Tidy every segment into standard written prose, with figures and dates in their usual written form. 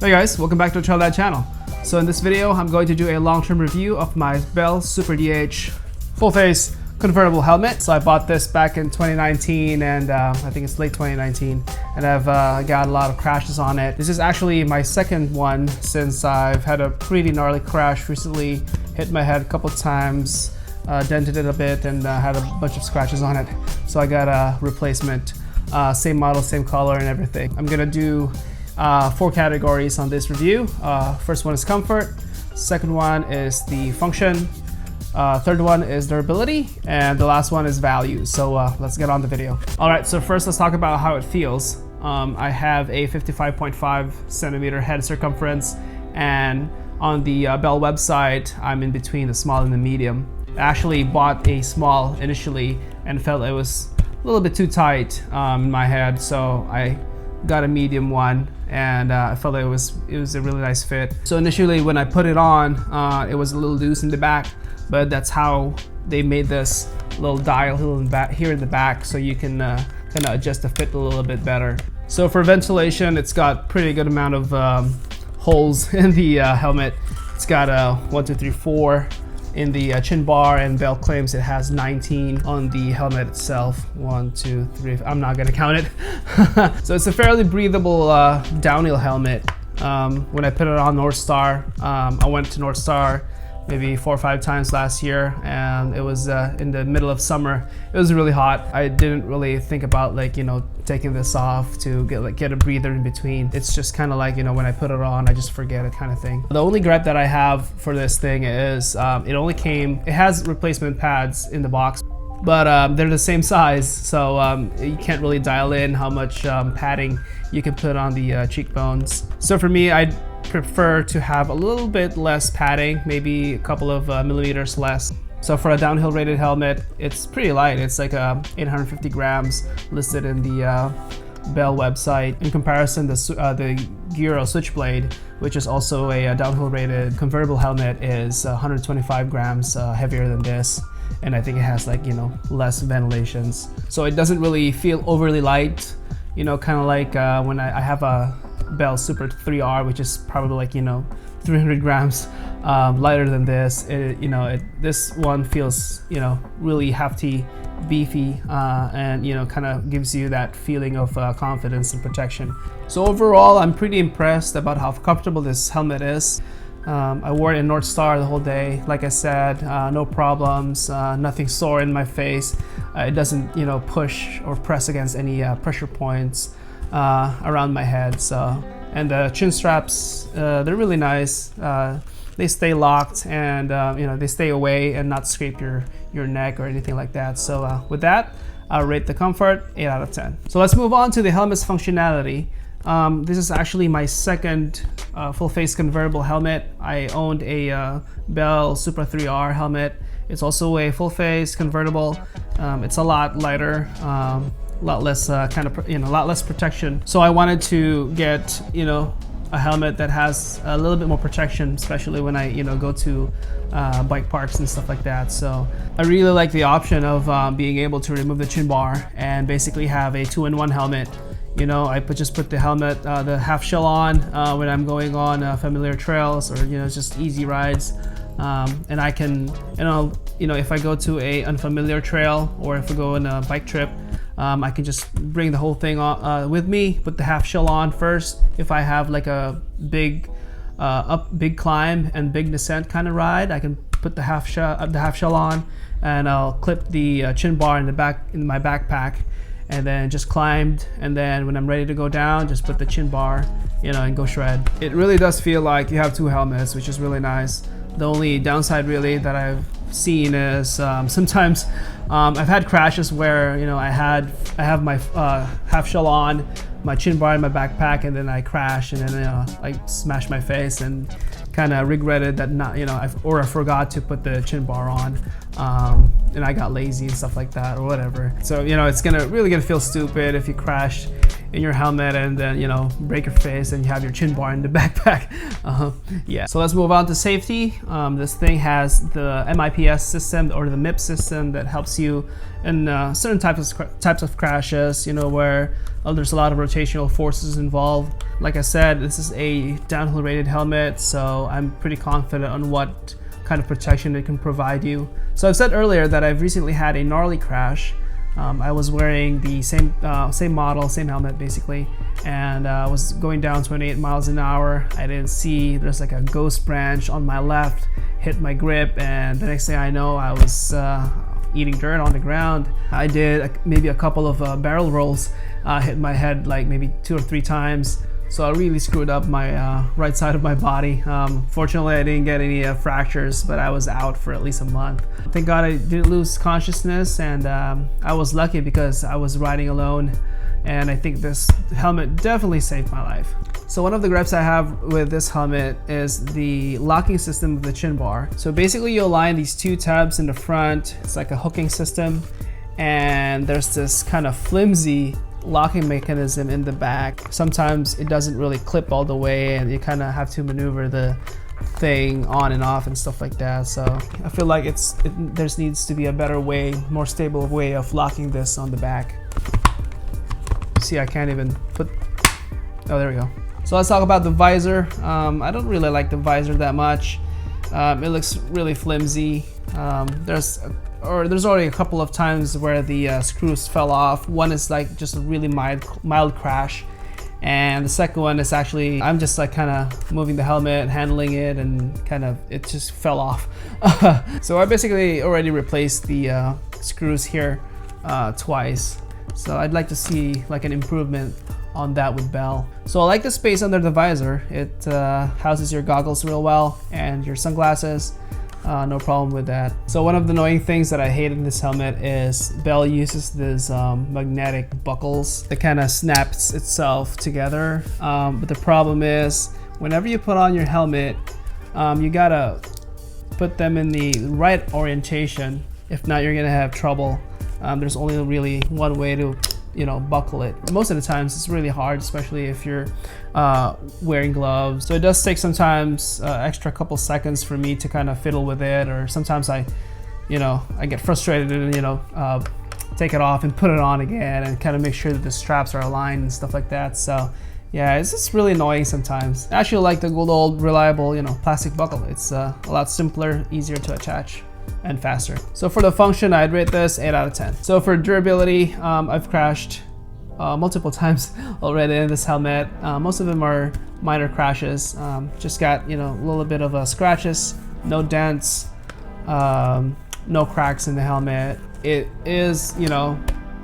Hey guys, welcome back to the Trail channel. So in this video, I'm going to do a long-term review of my Bell Super DH full face convertible helmet. So I bought this back in 2019 and I think it's late 2019, and I've got a lot of crashes on it. This is actually my second one since I've had a pretty gnarly crash recently, hit my head a couple times, dented it a bit, and had a bunch of scratches on it. So I got a replacement, same model, same color and everything. I'm gonna do 4 categories on this review. First one is comfort, second one is the function, third one is durability, and the last one is value. So let's get on the video. All right, so first let's talk about how it feels. I have a 55.5 centimeter head circumference, and on the Bell website, I'm in between the small and the medium. I actually bought a small initially and felt it was a little bit too tight in my head, so I got a medium one, and I felt like it was a really nice fit. So initially when I put it on, it was a little loose in the back, but that's how they made this little dial here in the back, so you can kind of adjust the fit a little bit better. So for ventilation, it's got pretty good amount of holes in the helmet. It's got a 1, 2, 3, 4 in the chin bar, and Bell claims it has 19 on the helmet itself. 1, 2, 3, I'm not gonna count it. So it's a fairly breathable downhill helmet. When I put it on North Star, I went to North Star maybe 4 or 5 times last year, and it was in the middle of summer. It was really hot. I didn't really think about, like, you know, taking this off to get a breather in between. It's just kind of like, you know, when I put it on, I just forget it kind of thing. The only gripe that I have for this thing is it has replacement pads in the box, but they're the same size, so you can't really dial in how much padding you can put on the cheekbones. So for me, I'd prefer to have a little bit less padding, maybe a couple of millimeters less. So for a downhill rated helmet, it's pretty light. It's like 850 grams listed in the Bell website. In comparison, the Giro Switchblade, which is also a downhill rated convertible helmet, is 125 grams heavier than this, and I think it has, like, you know, less ventilations. So it doesn't really feel overly light, you know, kind of like when I have a Bell Super 3R, which is probably, like, you know, 300 grams lighter than this. This one feels, you know, really hefty, beefy, and, you know, kind of gives you that feeling of confidence and protection. So overall, I'm pretty impressed about how comfortable this helmet is. I wore it in North Star the whole day. Like I said, no problems, nothing sore in my face. It doesn't, you know, push or press against any pressure points around my head. So, and the chin straps, they're really nice. They stay locked, and you know, they stay away and not scrape your neck or anything like that. So with that, I'll rate the comfort 8 out of 10. So let's move on to the helmet's functionality. This is actually my second full face convertible helmet. I owned a Bell Super 3R helmet. It's also a full face convertible. It's a lot lighter, a lot less a lot less protection. So I wanted to get, you know, a helmet that has a little bit more protection, especially when I, you know, go to bike parks and stuff like that. So I really like the option of being able to remove the chin bar and basically have a 2-in-1 helmet. You know, I just put the helmet, the half shell on when I'm going on familiar trails, or, you know, just easy rides. And I can, you know, if I go to a unfamiliar trail, or if we go on a bike trip, I can just bring the whole thing on, with me, put the half shell on first. If I have like a big climb and big descent kind of ride, I can put the half shell on, and I'll clip the chin bar in my backpack, and then just climbed, and then when I'm ready to go down, just put the chin bar, you know, and go shred. It really does feel like you have 2 helmets, which is really nice. The only downside really that I've seen is sometimes I've had crashes where, you know, I have my half shell on, my chin bar in my backpack, and then I crash, and then, you know, I smashed my face and kind of regretted that, not, you know, I forgot to put the chin bar on, and I got lazy and stuff like that, or whatever. So, you know, it's really gonna feel stupid if you crash in your helmet and then, you know, break your face and you have your chin bar in the backpack. Yeah, so let's move on to safety. This thing has the MIPS system or the MIP system that helps you in certain types of crashes, you know, where there's a lot of rotational forces involved. Like I said, this is a downhill rated helmet, so I'm pretty confident on what kind of protection it can provide you. So I've said earlier that I've recently had a gnarly crash. I was wearing the same model, same helmet basically, and I was going down 28 miles an hour. I didn't see there's like a ghost branch on my left, hit my grip, and the next thing I know, I was eating dirt on the ground. I did maybe a couple of barrel rolls, hit my head like maybe 2 or 3 times. So I really screwed up my right side of my body. Fortunately, I didn't get any fractures, but I was out for at least a month. Thank God I didn't lose consciousness, and I was lucky because I was riding alone, and I think this helmet definitely saved my life. So one of the gripes I have with this helmet is the locking system of the chin bar. So basically you align these 2 tabs in the front. It's like a hooking system, and there's this kind of flimsy locking mechanism in the back. Sometimes it doesn't really clip all the way and you kind of have to maneuver the thing on and off and stuff like that. So I feel like there needs to be a better way, more stable way of locking this on the back. See, I can't even put, oh, there we go. So let's talk about the visor. I don't really like the visor that much. It looks really flimsy. There's already a couple of times where the screws fell off. One is like just a really mild crash, and the second one is actually I'm just like kind of moving the helmet, handling it, and kind of it just fell off. So I basically already replaced the screws here twice. So I'd like to see like an improvement on that with Bell. So I like the space under the visor. It houses your goggles real well and your sunglasses. No problem with that. So one of the annoying things that I hate in this helmet is Bell uses this magnetic buckles that kind of snaps itself together. But the problem is whenever you put on your helmet, you gotta put them in the right orientation. If not, you're gonna have trouble. There's only really one way to, you know, buckle it. Most of the times it's really hard, especially if you're wearing gloves. So it does take sometimes extra couple seconds for me to kind of fiddle with it, or sometimes I get frustrated and, you know, take it off and put it on again and kind of make sure that the straps are aligned and stuff like that. So yeah, it's just really annoying sometimes. I actually like the good old reliable, you know, plastic buckle. It's a lot simpler, easier to attach, and faster. So for the function, I'd rate this 8 out of 10. So for durability, I've crashed multiple times already in this helmet. Most of them are minor crashes. Just got, you know, a little bit of scratches, no dents, no cracks in the helmet. It is, you know,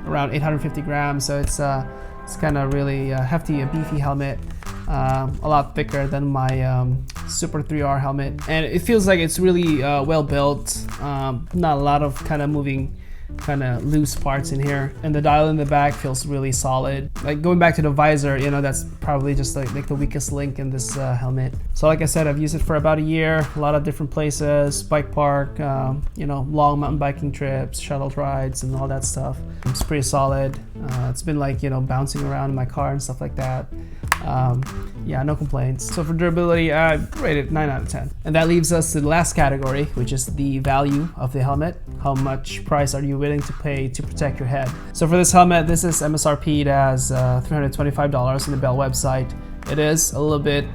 around 850 grams, so it's kind of really hefty, a beefy helmet. A lot thicker than my Super 3R helmet, and it feels like it's really well built. Not a lot of kind of moving, kind of loose parts in here, and the dial in the back feels really solid. Like going back to the visor, you know, that's probably just like the weakest link in this helmet. So like I said, I've used it for about a year, a lot of different places, bike park, you know, long mountain biking trips, shuttle rides, and all that stuff. It's pretty solid. It's been like, you know, bouncing around in my car and stuff like that. Yeah, no complaints. So for durability, I rated 9 out of 10. And that leaves us to the last category, which is the value of the helmet. How much price are you willing to pay to protect your head? So for this helmet, this is MSRP'd as $325 on the Bell website. It is a little bit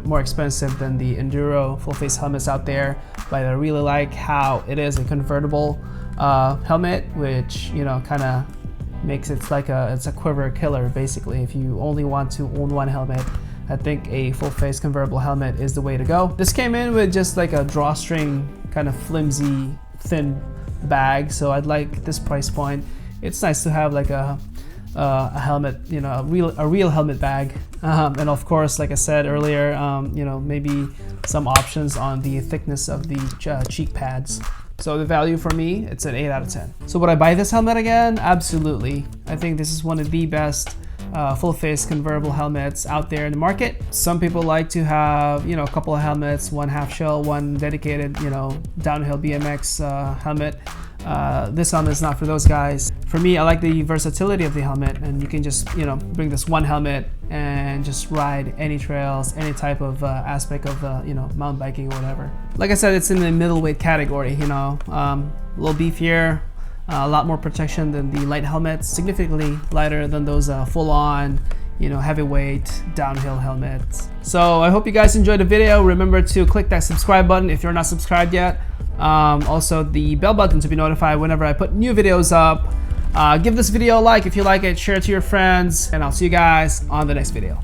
more expensive than the Enduro full face helmets out there, but I really like how it is a convertible helmet, which, you know, kind of makes it like it's a quiver killer basically. If you only want to own one helmet, I think a full face convertible helmet is the way to go. This came in with just like a drawstring kind of flimsy thin bag, so I'd like this price point. It's nice to have like a helmet, you know, a real helmet bag, and of course, like I said earlier, you know, maybe some options on the thickness of the cheek pads. So the value for me, it's an 8 out of 10. So would I buy this helmet again? Absolutely. I think this is one of the best full face convertible helmets out there in the market. Some people like to have, you know, a couple of helmets, one half shell, one dedicated, you know, downhill BMX helmet. this helmet is not for those guys. For me, I like the versatility of the helmet, and you can just, you know, bring this one helmet and just ride any trails, any type of aspect of, you know, mountain biking or whatever. Like I said, it's in the middleweight category, you know, a little beefier, a lot more protection than the light helmets, significantly lighter than those full-on, you know, heavyweight downhill helmets. So I hope you guys enjoyed the video. Remember to click that subscribe button if you're not subscribed yet. Also the bell button to be notified whenever I put new videos up. Give this video a like if you like it, share it to your friends, and I'll see you guys on the next video.